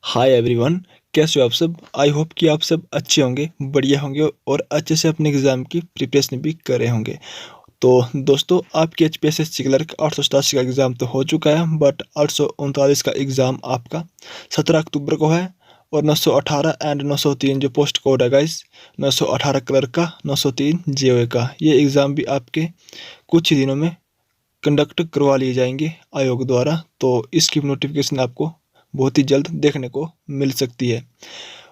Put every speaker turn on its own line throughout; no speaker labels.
Hi everyone, कैसे हो आप सब। आई होप कि आप सब अच्छे होंगे, बढ़िया होंगे और अच्छे से अपने एग्ज़ाम की प्रिपरेशन भी कर रहे होंगे। तो दोस्तों, आपकी HPSSC क्लर्क 887 का एग्ज़ाम तो हो चुका है, बट 839 का एग्ज़ाम आपका 17 अक्टूबर को है। और 918 एंड 903 जो पोस्ट कोड है गाइस, 918 क्लर्क का, 903 JOA का, ये एग्ज़ाम भी आपके कुछ ही दिनों में कंडक्ट करवा लिए जाएंगे आयोग द्वारा। तो इसकी नोटिफिकेशन आपको बहुत ही जल्द देखने को मिल सकती है।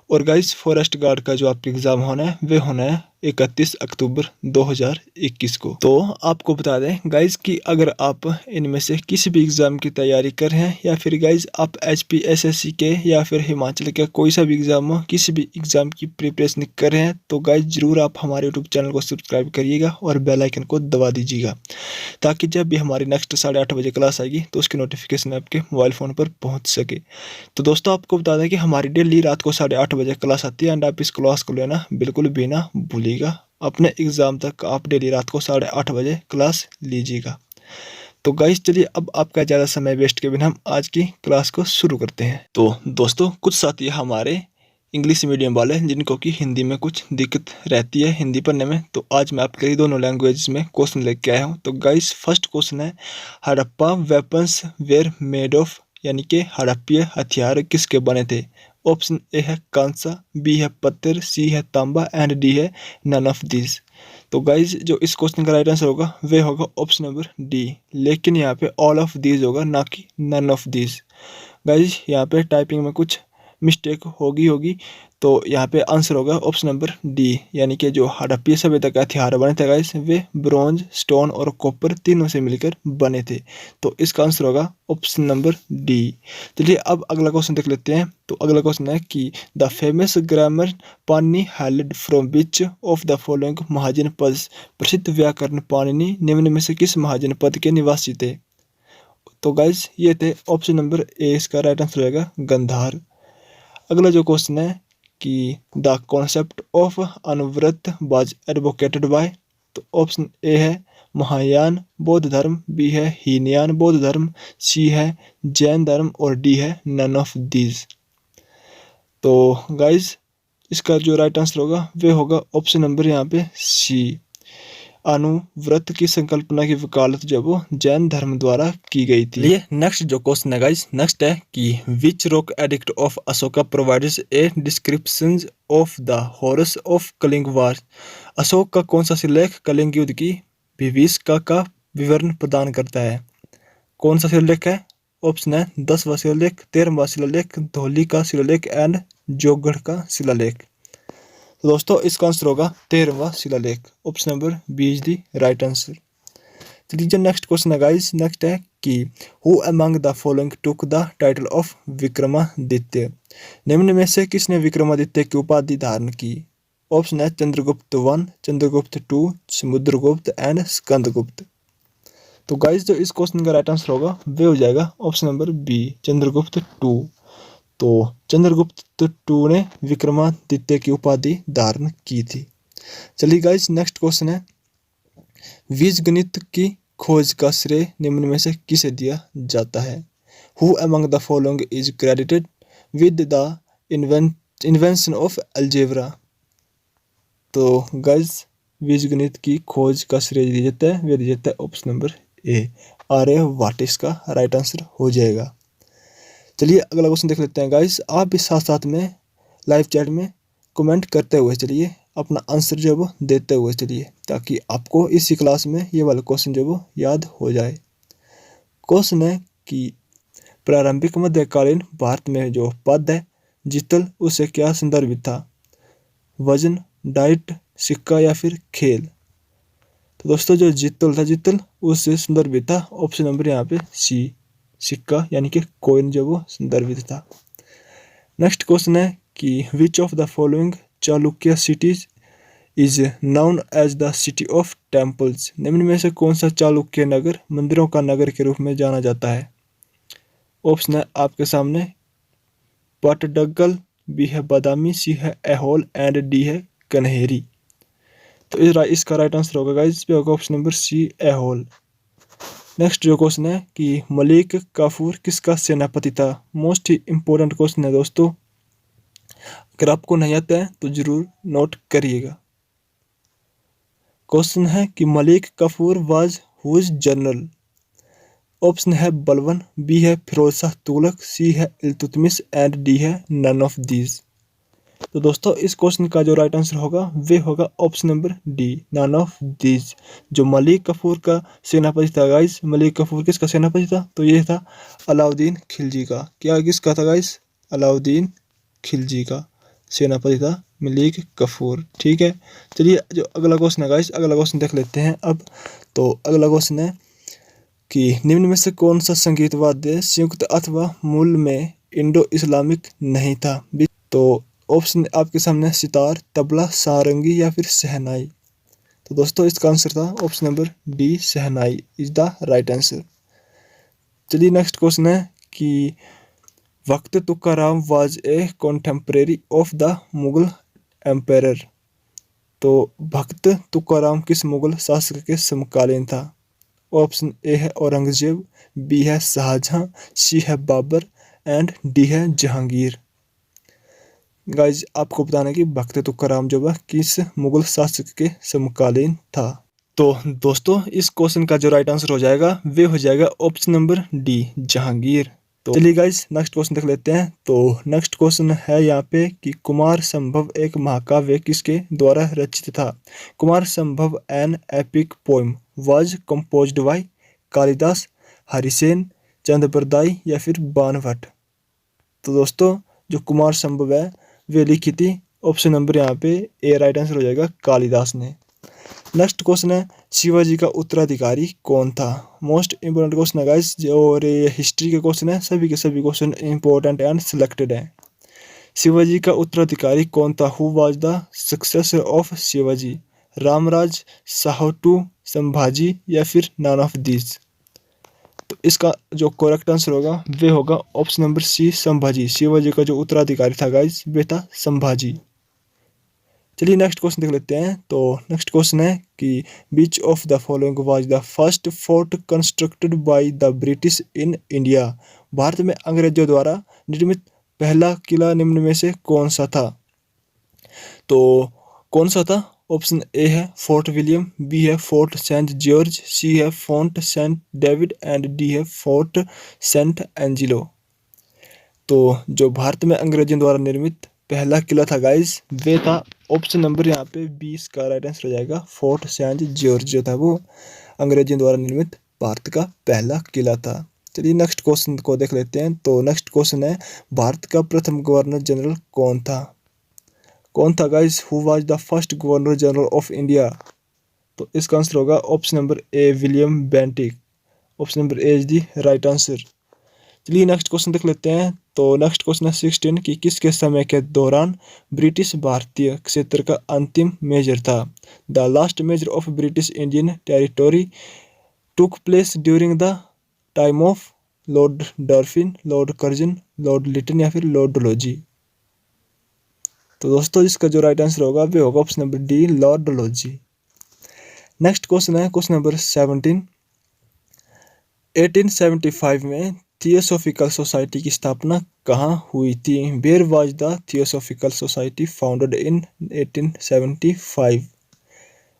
और गाइस, फॉरेस्ट गार्ड का जो आपका एग्ज़ाम होना है वे होना है 31 अक्टूबर 2021 को। तो आपको बता दें गाइस कि अगर आप इनमें से किसी भी एग्ज़ाम की तैयारी कर रहे हैं, या फिर गाइस आप HPSSC के या फिर हिमाचल के कोई सा भी एग्ज़ाम हो, किसी भी एग्ज़ाम की प्रिपरेशन कर रहे हैं, तो गाइस ज़रूर आप हमारे यूट्यूब चैनल को सब्सक्राइब करिएगा और बेल आइकन को दबा दीजिएगा, ताकि जब भी हमारी नेक्स्ट 8:30 बजे क्लास आएगी तो उसकी नोटिफिकेशन आपके मोबाइल फ़ोन पर पहुंच सके। तो दोस्तों, आपको बता दें कि हमारी डेली रात को 8:30 बजे क्लास आती है, एंड आप इस क्लास को लेना बिल्कुल भी ना भूलिएगा। अपने एग्ज़ाम तक आप डेली रात को 8:30 बजे क्लास लीजिएगा। तो गाइस, चलिए अब आपका ज़्यादा समय वेस्ट के बिना हम आज की क्लास को शुरू करते हैं। तो दोस्तों, कुछ साथी हमारे इंग्लिश मीडियम वाले जिनको कि हिंदी में कुछ दिक्कत रहती है हिंदी पढ़ने में, तो आज मैं आपके लिए दोनों लैंग्वेज में क्वेश्चन लेके आया हूँ। तो गाइस, फर्स्ट क्वेश्चन है, Harappa weapons were made of, यानी कि हड़प्पीय हथियार किसके बने थे। ऑप्शन ए है कांसा, बी है पत्थर, सी है तांबा एंड डी है नन ऑफ दिस। तो गाइज, जो इस क्वेश्चन का राइट आंसर होगा वे होगा ऑप्शन नंबर डी, लेकिन यहाँ पे ऑल ऑफ दीज होगा, ना कि नन ऑफ दीज। गाइज, यहाँ पे टाइपिंग में कुछ मिस्टेक होगी, तो यहाँ पे आंसर होगा ऑप्शन नंबर डी, यानी कि जो हड़प्पीय सभ्यता के हथियार बने थे गाइस, वे ब्रॉन्ज, स्टोन और कॉपर तीनों से मिलकर बने थे। तो इसका आंसर होगा ऑप्शन नंबर डी। चलिए अब अगला क्वेश्चन देख लेते हैं। तो अगला क्वेश्चन है कि the famous grammar Panini hailed from which of the following mahajanapada, प्रसिद्ध व्याकरण पाणिनि निम्न में से किस महाजनपद के निवासी थे। तो गाइज, ये थे ऑप्शन नंबर ए, इसका राइट आंसर रहेगा गंधार। अगला जो क्वेश्चन है कि the concept of Anuvrat was advocated by. तो ऑप्शन ए है महायान बौद्ध धर्म, बी है हीनयान बौद्ध धर्म, सी है जैन धर्म और डी है नन ऑफ दीज। तो गाइज, इसका जो राइट आंसर होगा वे होगा ऑप्शन नंबर यहाँ पे सी, अनुव्रत की संकल्पना की वकालत जब वो जैन धर्म द्वारा की गई थी। ये नेक्स्ट जो क्वेश्चन है गाइस, नेक्स्ट है कि which rock edict of Ashoka provides a description of the horrors of Kalinga war. Ashoka का कौन सा शिलालेख कलिंग युद्ध की विभीषिका का विवरण प्रदान करता है। कौन सा शिलालेख है। ऑप्शन है 10वां शिलालेख, 13वां शिलालेख, धौली का शिलालेख एंड जोगढ़ का शिलालेख। तो दोस्तों, इसका आंसर होगा 13वां शिलालेख, option number B is the right answer. चलिए जो नेक्स्ट क्वेश्चन है गाइस, नेक्स्ट है कि who among the following took the title of Vikramaditya. निम्न में से किसने विक्रमादित्य की उपाधि धारण की। ऑप्शन है चंद्रगुप्त 1, चंद्रगुप्त 2, समुद्रगुप्त एंड स्कंदगुप्त। तो गाइस, जो इस क्वेश्चन का राइट आंसर होगा वे हो जाएगा ऑप्शन नंबर बी, चंद्रगुप्त 2। तो चंद्रगुप्त 2 ने विक्रमादित्य की उपाधि धारण की थी। चलिए गाइस, नेक्स्ट क्वेश्चन है, बीजगणित की खोज का श्रेय निम्न में से किसे दिया जाता है। Who among the following is credited with the invention of algebra. तो गाइस, बीजगणित की खोज का श्रेय दिया जाता है, वे दिया जाता है ऑप्शन नंबर ए, आर्यभट्ट इसका राइट आंसर हो जाएगा। चलिए अगला क्वेश्चन देख लेते हैं गाइस। आप भी साथ साथ में लाइव चैट में कमेंट करते हुए चलिए, अपना आंसर जो है वो देते हुए चलिए, ताकि आपको इसी क्लास में ये वाला क्वेश्चन जो है वो याद हो जाए। क्वेश्चन है कि प्रारंभिक मध्यकालीन भारत में जो पद है जितल, उससे क्या संदर्भित था। वजन, डाइट, सिक्का या फिर खेल। तो दोस्तों, जो जितल था, जितल उससे संदर्भित था ऑप्शन नंबर यहाँ पे सी, सिक्का यानी कि कॉइन जो वो संदर्भित था। नेक्स्ट क्वेश्चन है कि which of the following Chalukya cities is known as the city of temples. निम्न में से कौन सा चालुक्य नगर मंदिरों का नगर के रूप में जाना जाता है। ऑप्शन है आपके सामने पटडग्गल, बी है बादामी, सी है ऐहोल एंड डी है कन्हेरी। तो इसका राइट आंसर होगा गाइस, पे होगा option number C, Aihole. Next जो क्वेश्चन है कि मलिक काफूर किसका सेनापति था। मोस्ट ही इम्पोर्टेंट क्वेश्चन है दोस्तों, अगर आपको नहीं आता है तो जरूर नोट करिएगा। क्वेश्चन है कि Malik Kafur was whose general. Option है बलबन, बी है फिरोज शाह तुगलक, सी है इल्तुतमिश एंड डी है नन ऑफ दीज। तो दोस्तों इस क्वेश्चन का जो राइट आंसर होगा वे होगा option number D, none of these. जो मलिक काफूर का सेनापति था गाइस, मलिक काफूर किसका सेनापति था, तो ये था अलाउद्दीन खिलजी का। क्या किसका था गाइस, अलाउद्दीन खिलजी का सेनापति था मलिक काफूर। ठीक है, चलिए जो अगला क्वेश्चन है गाइस, अगला क्वेश्चन देख लेते हैं अब। तो अगला क्वेश्चन है कि निम्न में से कौन सा संगीत वाद्य संयुक्त अथवा मूल में इंडो इस्लामिक नहीं था। तो ऑप्शन आपके सामने सितार, तबला, सारंगी या फिर शहनाई। तो दोस्तों इसका आंसर था option number D, shehnai is the right answer. चलिए नेक्स्ट क्वेश्चन है कि वक्त Tukaram was a contemporary of the Mughal empire. तो भक्त तुकाराम किस मुगल शासक के समकालीन था। ऑप्शन ए है औरंगजेब, बी है शाहजहां, सी है बाबर एंड डी है जहांगीर। गाइज आपको बताना है कि भक्त तुकाराम जो है किस मुगल शासक के समकालीन था। तो दोस्तों इस क्वेश्चन का जो राइट आंसर हो जाएगा वे हो जाएगा ऑप्शन नंबर डी, जहांगीर। तो चलिए गाइज नेक्स्ट क्वेश्चन देख लेते हैं। तो नेक्स्ट क्वेश्चन है यहाँ पे कि कुमार संभव एक महाकाव्य किसके द्वारा रचित था। Kumara Sambhava an epic poem was composed by Kalidasa, Harisena, Chandbardai या फिर बाणभट्ट। तो दोस्तों जो कुमार संभव है वे लिखी थी, ऑप्शन नंबर यहाँ पे ए राइट आंसर हो जाएगा, कालिदास ने। नेक्स्ट क्वेश्चन है शिवाजी का उत्तराधिकारी कौन था। मोस्ट इंपोर्टेंट क्वेश्चन है गाइस, और ये हिस्ट्री के क्वेश्चन है, सभी के सभी क्वेश्चन इंपॉर्टेंट एंड सिलेक्टेड है। शिवाजी का उत्तराधिकारी कौन था, who was the successor of Shivaji, Ramraj, Shahu, Sambhaji या फिर नन ऑफ दीज। तो इसका जो करेक्ट आंसर होगा वे होगा option number C, Sambhaji. Shivaji का जो उत्तराधिकारी था गाइस वे था संभाजी। चलिए नेक्स्ट क्वेश्चन देख लेते हैं। तो नेक्स्ट क्वेश्चन है कि which of the following was the first fort constructed by the British in India. Bharat में अंग्रेजों द्वारा निर्मित पहला किला निम्न में से कौन सा था। तो कौन सा था, ऑप्शन ए है फोर्ट विलियम, बी है फोर्ट सेंट जॉर्ज, सी है Fort Saint David and D है फोर्ट सेंट एंजिलो। तो जो भारत में अंग्रेजों द्वारा निर्मित पहला किला था गाइस वे था ऑप्शन नंबर यहाँ पे 20 का राइट आंसर हो जाएगा, फोर्ट सेंट जॉर्ज जो था वो अंग्रेजों द्वारा निर्मित भारत का पहला किला था। चलिए नेक्स्ट क्वेश्चन को देख लेते हैं। तो नेक्स्ट क्वेश्चन है भारत का प्रथम गवर्नर जनरल कौन था। कौन था guys, who was the first governor general of India. तो इसका आंसर होगा option number A, William Bentinck. Option number A is the right answer. चलिए नेक्स्ट क्वेश्चन देख लेते हैं। तो नेक्स्ट क्वेश्चन है 16 कि किसके समय के दौरान ब्रिटिश भारतीय क्षेत्र का अंतिम मेजर था। The last major of British Indian territory took place during the time of Lord Dalhousie, Lord Curzon, Lord Lytton या फिर लॉर्ड डलहौजी। तो दोस्तों इसका जो राइट आंसर होगा वे होगा option number D, Lord Dalhousie. Next question है क्वेश्चन नंबर 17। 1875 में थियोसॉफिकल सोसाइटी की स्थापना कहाँ हुई थी। Where was the theosophical society founded in 1875।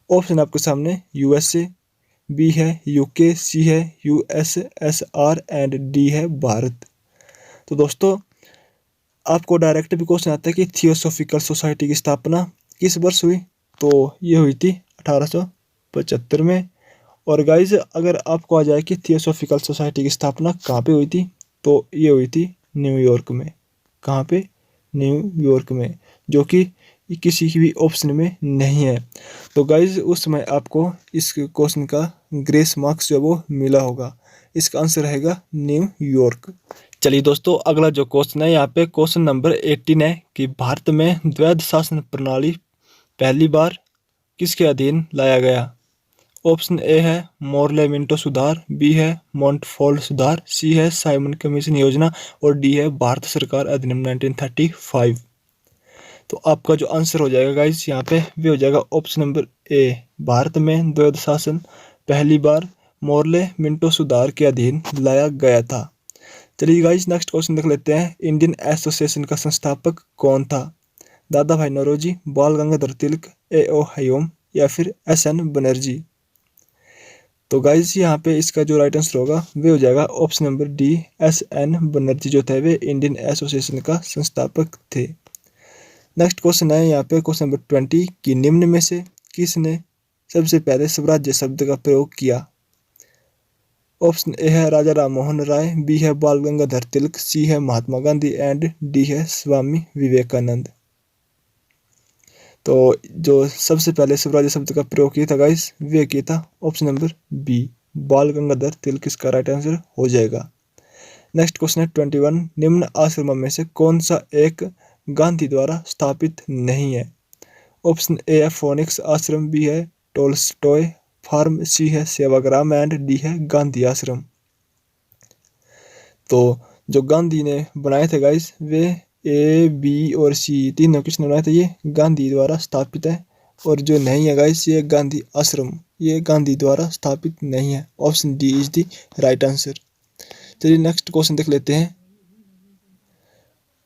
Option आपके सामने यूएसए, बी है यूके, सी है यूएसएसआर एंड डी है भारत। तो दोस्तों आपको डायरेक्ट भी क्वेश्चन आता है कि थियोसॉफिकल सोसाइटी की स्थापना किस वर्ष हुई। तो ये हुई थी 1875 में। और गाइज अगर आपको आ जाए कि थियोसॉफिकल सोसाइटी की स्थापना कहाँ पे हुई थी, तो ये हुई थी न्यूयॉर्क में। कहाँ पे, न्यूयॉर्क में, जो कि किसी की भी ऑप्शन में नहीं है। तो गाइज उस समय आपको इस क्वेश्चन का ग्रेस मार्क्स जो वो मिला होगा। इसका आंसर रहेगा न्यूयॉर्क। चलिए दोस्तों अगला जो क्वेश्चन है यहाँ पे क्वेश्चन नंबर 18 है कि भारत में द्वैध शासन प्रणाली पहली बार किसके अधीन लाया गया। ऑप्शन ए है मोरले मिंटो सुधार, बी है मॉन्टफोर्ड सुधार, सी है साइमन कमीशन योजना और डी है भारत सरकार अधिनियम 1935। तो आपका जो आंसर हो जाएगा गाइस यहाँ पे वे हो जाएगा ऑप्शन नंबर ए, भारत में द्वैध शासन पहली बार मोर्ले मिंटो सुधार के अधीन लाया गया था। चलिए गाइस नेक्स्ट क्वेश्चन देख लेते हैं। इंडियन एसोसिएशन का संस्थापक कौन था? दादा भाई नौरोजी, बाल गंगाधर तिलक, A.O. हयोम या फिर S.N. बनर्जी। तो गाइस यहाँ पे इसका जो राइट आंसर होगा वे हो जाएगा option number D, S.N. Banerjee जो थे वे इंडियन एसोसिएशन का संस्थापक थे। नेक्स्ट क्वेश्चन है यहाँ पे क्वेश्चन नंबर 20 कि निम्न में से किसने सबसे पहले स्वराज्य शब्द का प्रयोग किया? ऑप्शन ए है राजा राम मोहन राय, बी है बाल गंगाधर तिलक, सी है महात्मा गांधी एंड डी है स्वामी विवेकानंद। तो जो सबसे पहले स्वराज्य शब्द का प्रयोग किया था गाइस वे किया था ऑप्शन नंबर बी, बाल गंगाधर तिलक इसका राइट आंसर हो जाएगा। नेक्स्ट क्वेश्चन है 21 निम्न आश्रमों में से कौन सा एक गांधी द्वारा स्थापित नहीं है? ऑप्शन ए है फोनिक्स आश्रम, बी है टोल्स्टॉय फार्म, सी है सेवाग्राम एंड डी है गांधी आश्रम। तो जो गांधी ने बनाए थे गाइस वे ए, बी और सी तीनों किसने बनाए थे? ये गांधी द्वारा स्थापित है। और जो नहीं है गाइस ये गांधी आश्रम ये गांधी द्वारा स्थापित नहीं है। Option D is the right answer. चलिए नेक्स्ट क्वेश्चन देख लेते हैं।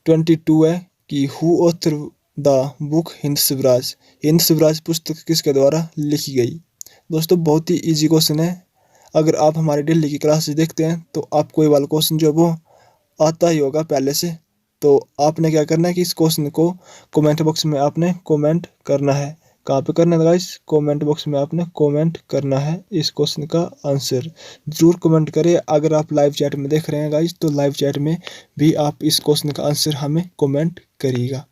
22 है कि who author the book Hind Swaraj. Hind Swaraj पुस्तक किसके द्वारा लिखी गई? दोस्तों बहुत ही इजी क्वेश्चन है। अगर आप हमारे डेली की क्लासेस देखते हैं तो आपको ये वाला क्वेश्चन जो है वो आता ही होगा पहले से। तो आपने क्या करना है कि इस क्वेश्चन को कमेंट बॉक्स में आपने कमेंट करना है। कहाँ पे करना है गाइस? कमेंट बॉक्स में आपने कमेंट करना है इस क्वेश्चन का आंसर। जरूर कमेंट करें। अगर आप लाइव चैट में देख रहे हैं गाइस तो लाइव चैट में भी आप इस क्वेश्चन का आंसर हमें कमेंट करिएगा।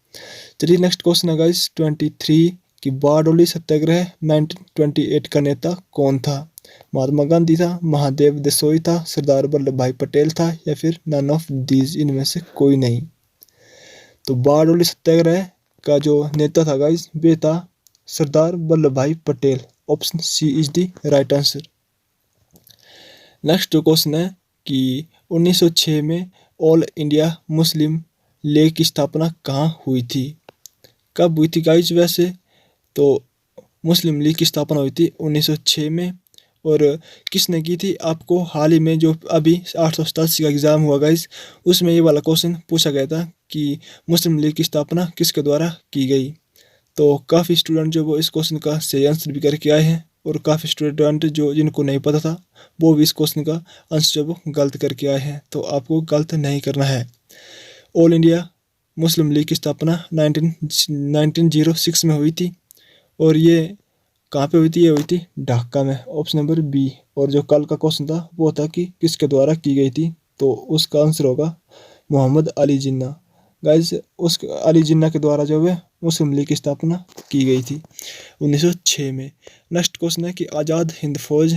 चलिए नेक्स्ट क्वेश्चन है गाइस 23 कि बारडोली सत्याग्रह 1928 का नेता कौन था? महात्मा गांधी था, महादेव देसाई था, सरदार वल्लभ भाई पटेल था या फिर नन ऑफ दीज इनमें से कोई नहीं। तो बारडोली सत्याग्रह का जो नेता था गाइस वे था Sardar Vallabhbhai Patel. Option C is the right answer. Next question है कि 1906 में ऑल इंडिया मुस्लिम लीग की स्थापना कहाँ हुई थी? कब हुई थी गाइस? वैसे तो मुस्लिम लीग की स्थापना हुई थी 1906 में। और किसने की थी? आपको हाल ही में जो अभी 887 का एग्ज़ाम हुआ गाइस उसमें ये वाला क्वेश्चन पूछा गया था कि मुस्लिम लीग की स्थापना किसके द्वारा की गई। तो काफ़ी स्टूडेंट जो वो इस क्वेश्चन का सही आंसर भी करके आए हैं और काफ़ी स्टूडेंट जो जिनको नहीं पता था वो भी इस क्वेश्चन का आंसर जो वो गलत करके आए हैं। तो आपको गलत नहीं करना है। ऑल इंडिया मुस्लिम लीग की स्थापना 1906 में हुई थी। और ये कहाँ पे हुई थी? ये हुई थी ढाका में। Option number B. और जो कल का क्वेश्चन था वो था कि किसके द्वारा की गई थी, तो उसका आंसर होगा मोहम्मद अली जिन्ना। गाइस उस अली जिन्ना के द्वारा जो है मुस्लिम लीग की स्थापना की गई थी 1906 में। नेक्स्ट क्वेश्चन है कि आज़ाद हिंद फौज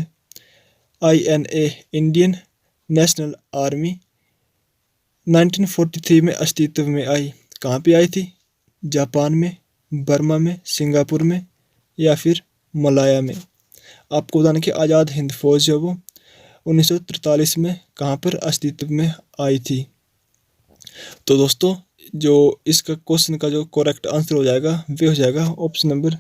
INA इंडियन नेशनल आर्मी 1943 में अस्तित्व में आई। कहाँ पे आई थी? जापान में, बर्मा में, सिंगापुर में या फिर मलाया में। आपको बताना कि आज़ाद हिंद फौज जो वो 1943 में कहाँ पर अस्तित्व में आई थी। तो दोस्तों जो इसका क्वेश्चन का जो करेक्ट आंसर हो जाएगा वे हो जाएगा ऑप्शन नंबर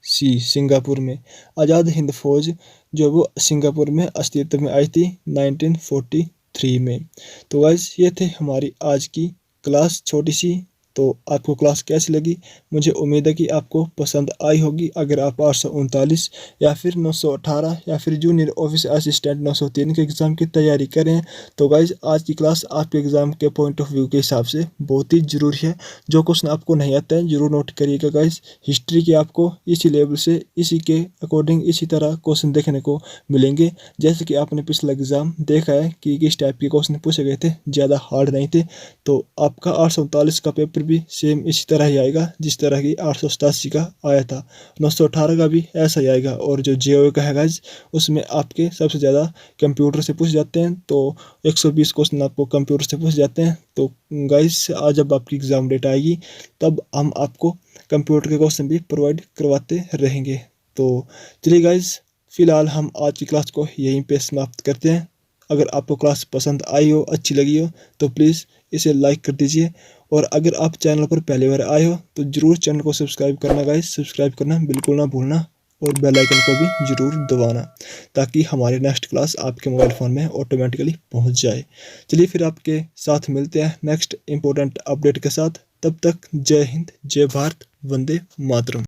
सी, सिंगापुर में। आज़ाद हिंद फौज जो वो सिंगापुर में अस्तित्व में आई थी 1943 में। तो गाइस ये थे हमारी आज की क्लास छोटी सी। तो आपको क्लास कैसी लगी? मुझे उम्मीद है कि आपको पसंद आई होगी। अगर आप 839 या फिर 918 या फिर जूनियर ऑफिस असिस्टेंट 903 के एग्ज़ाम की तैयारी करें तो गाइज आज की क्लास आपके एग्ज़ाम के पॉइंट ऑफ व्यू के हिसाब से बहुत ही ज़रूरी है। जो क्वेश्चन आपको नहीं आता है ज़रूर नोट करिएगा गाइज। हिस्ट्री के आपको इसी लेवल से इसी के अकॉर्डिंग इसी तरह क्वेश्चन देखने को मिलेंगे। जैसे कि आपने पिछला एग्ज़ाम देखा है कि किस टाइप के क्वेश्चन पूछे गए थे, ज़्यादा हार्ड नहीं थे। तो आपका 839 का पेपर भी सेम इसी तरह ही आएगा जिस तरह की 887 का आया था। 918 का भी ऐसा ही आएगा। और जो JOA का है गाइज उसमें आपके सबसे ज़्यादा कंप्यूटर से पूछ जाते हैं। तो 120 क्वेश्चन आपको कंप्यूटर से पूछ जाते हैं। तो गाइज आज जब आपकी एग्ज़ाम डेट आएगी तब हम आपको कंप्यूटर के क्वेश्चन भी प्रोवाइड करवाते रहेंगे। तो चलिए गाइज फ़िलहाल हम आज की क्लास को यहीं पे समाप्त करते हैं। अगर आपको क्लास पसंद आई हो, अच्छी लगी हो तो प्लीज़ इसे लाइक कर दीजिए। और अगर आप चैनल पर पहली बार आए हो तो ज़रूर चैनल को सब्सक्राइब करना गाइस। सब्सक्राइब करना बिल्कुल ना भूलना। और बेल आइकन को भी ज़रूर दबाना, ताकि हमारी नेक्स्ट क्लास आपके मोबाइल फ़ोन में ऑटोमेटिकली पहुंच जाए। चलिए फिर आपके साथ मिलते हैं नेक्स्ट इंपॉर्टेंट अपडेट के साथ। तब तक जय हिंद, जय भारत, वंदे मातरम।